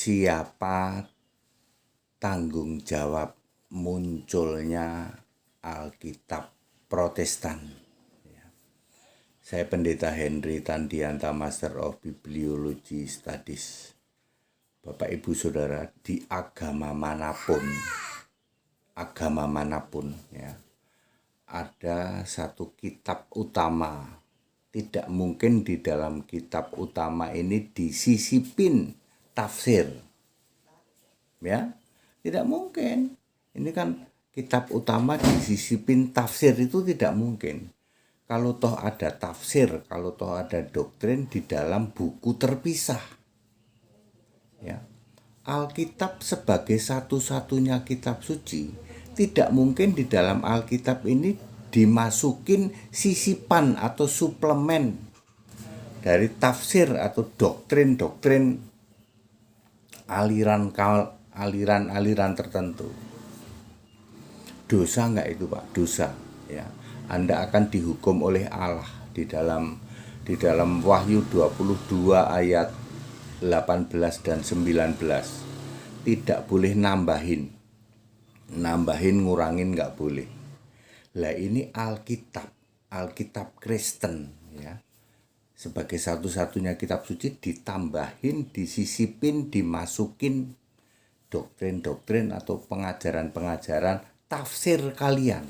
Siapa tanggung jawab munculnya Alkitab Protestan? Saya Pendeta Henry Tandianta, Master of Bibliology Studies. Bapak Ibu Saudara, di agama manapun ya, ada satu kitab utama. Tidak mungkin di dalam kitab utama ini disisipin tafsir. Ya, tidak mungkin. Ini kan kitab utama disisipin tafsir, itu tidak mungkin. Kalau toh ada tafsir, kalau toh ada doktrin di dalam buku terpisah. Ya. Alkitab sebagai satu-satunya kitab suci, tidak mungkin di dalam Alkitab ini dimasukin sisipan atau suplemen dari tafsir atau doktrin-doktrin aliran tertentu. Dosa enggak itu, Pak? Dosa, ya. Anda akan dihukum oleh Allah di dalam Wahyu 22 ayat 18 dan 19. Tidak boleh nambahin, ngurangin enggak boleh. Lah ini Alkitab Kristen, ya. Sebagai satu-satunya kitab suci ditambahin, disisipin, dimasukin doktrin-doktrin atau pengajaran-pengajaran tafsir kalian.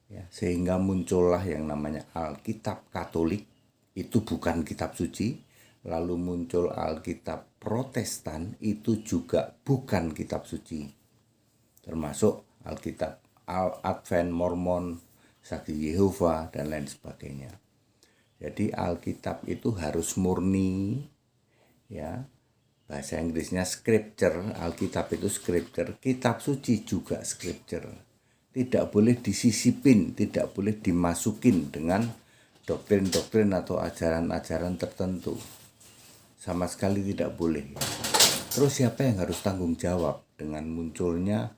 Ya, sehingga muncullah yang namanya Alkitab Katolik, itu bukan kitab suci. Lalu muncul Alkitab Protestan, itu juga bukan kitab suci. Termasuk Alkitab Advent, Mormon, Saksi Yehova, dan lain sebagainya. Jadi Alkitab itu harus murni, ya. Bahasa Inggrisnya scripture, Alkitab itu scripture, kitab suci juga scripture. Tidak boleh disisipin, tidak boleh dimasukin dengan doktrin-doktrin atau ajaran-ajaran tertentu. Sama sekali tidak boleh. Terus siapa yang harus tanggung jawab dengan munculnya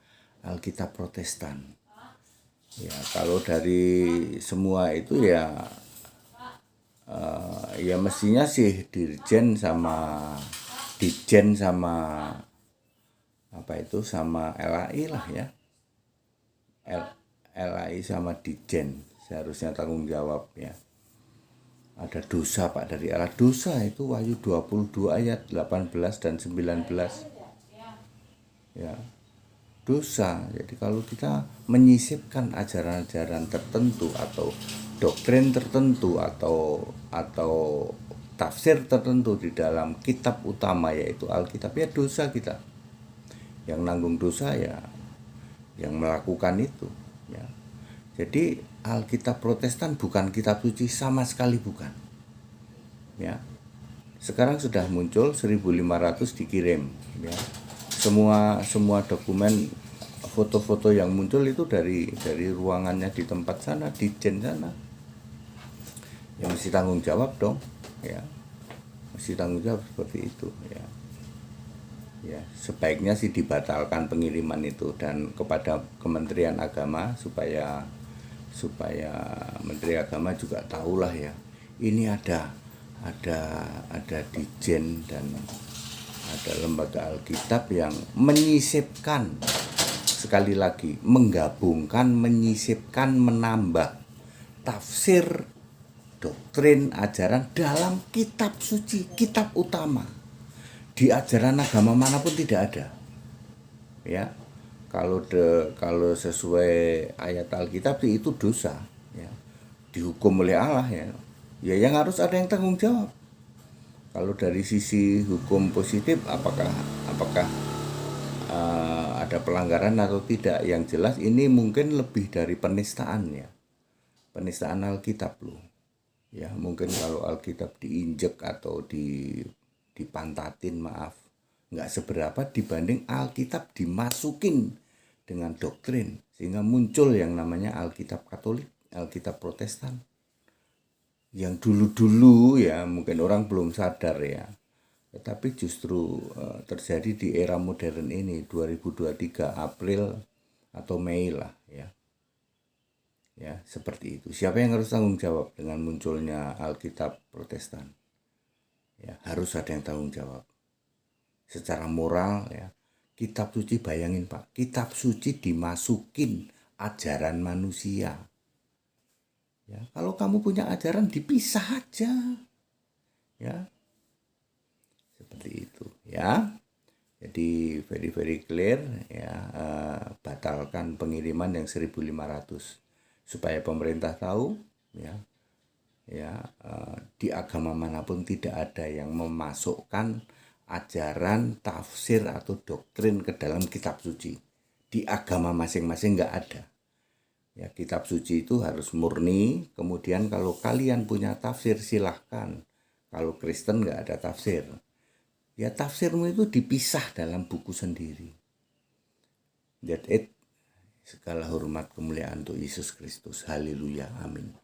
Alkitab Protestan? Ya, kalau dari semua itu ya mestinya sih Dijen sama sama LAI lah ya. LAI sama Dijen seharusnya tanggung jawab ya. Ada dosa, Pak, dari Allah. Dosa itu Wahyu 22 ayat 18 dan 19. Ya. Dosa. Jadi kalau kita menyisipkan ajaran-ajaran tertentu atau doktrin tertentu atau tafsir tertentu di dalam kitab utama yaitu Alkitab, ya dosa kita. Yang nanggung dosa ya yang melakukan itu, ya. Jadi Alkitab Protestan bukan kitab suci, sama sekali bukan. Ya. Sekarang sudah muncul 1500 dikirim, ya. Semua dokumen, foto-foto yang muncul itu dari ruangannya di tempat sana, di Dijen sana. Ya mesti tanggung jawab dong, ya. Mesti tanggung jawab seperti itu, ya. Ya, sebaiknya sih dibatalkan pengiriman itu dan kepada Kementerian Agama supaya Menteri Agama juga tahulah ya. Ini ada Dijen dan ada lembaga Alkitab yang menyisipkan, sekali lagi menggabungkan, menyisipkan, menambah tafsir, doktrin, ajaran dalam kitab suci, kitab utama. Di ajaran agama manapun tidak ada. Ya. Kalau sesuai ayat Alkitab itu dosa, ya. Dihukum oleh Allah ya. Ya yang harus ada yang tanggung jawab. Kalau dari sisi hukum positif apakah ada pelanggaran atau tidak, yang jelas ini mungkin lebih dari penistaan ya. Penistaan Alkitab loh. Ya, mungkin kalau Alkitab diinjek atau dipantatin, maaf, nggak seberapa dibanding Alkitab dimasukin dengan doktrin sehingga muncul yang namanya Alkitab Katolik, Alkitab Protestan. Yang dulu-dulu ya mungkin orang belum sadar ya, tetapi justru terjadi di era modern ini 2023 April atau Mei lah ya. Ya, seperti itu. Siapa yang harus tanggung jawab dengan munculnya Alkitab Protestan? Ya, harus ada yang tanggung jawab. secara moral ya. Kitab suci, bayangin Pak, kitab suci dimasukin ajaran manusia. Ya, kalau kamu punya ajaran dipisah aja. Ya. Seperti itu ya. Jadi very clear ya, batalkan pengiriman yang 1.500 supaya pemerintah tahu ya. Ya, di agama manapun tidak ada yang memasukkan ajaran, tafsir atau doktrin ke dalam kitab suci. Di agama masing-masing nggak ada. Ya, kitab suci itu harus murni. Kemudian kalau kalian punya tafsir silahkan. Kalau Kristen nggak ada tafsir. Ya tafsirmu itu dipisah dalam buku sendiri. That it. Segala hormat kemuliaan untuk Yesus Kristus. Haleluya. Amin.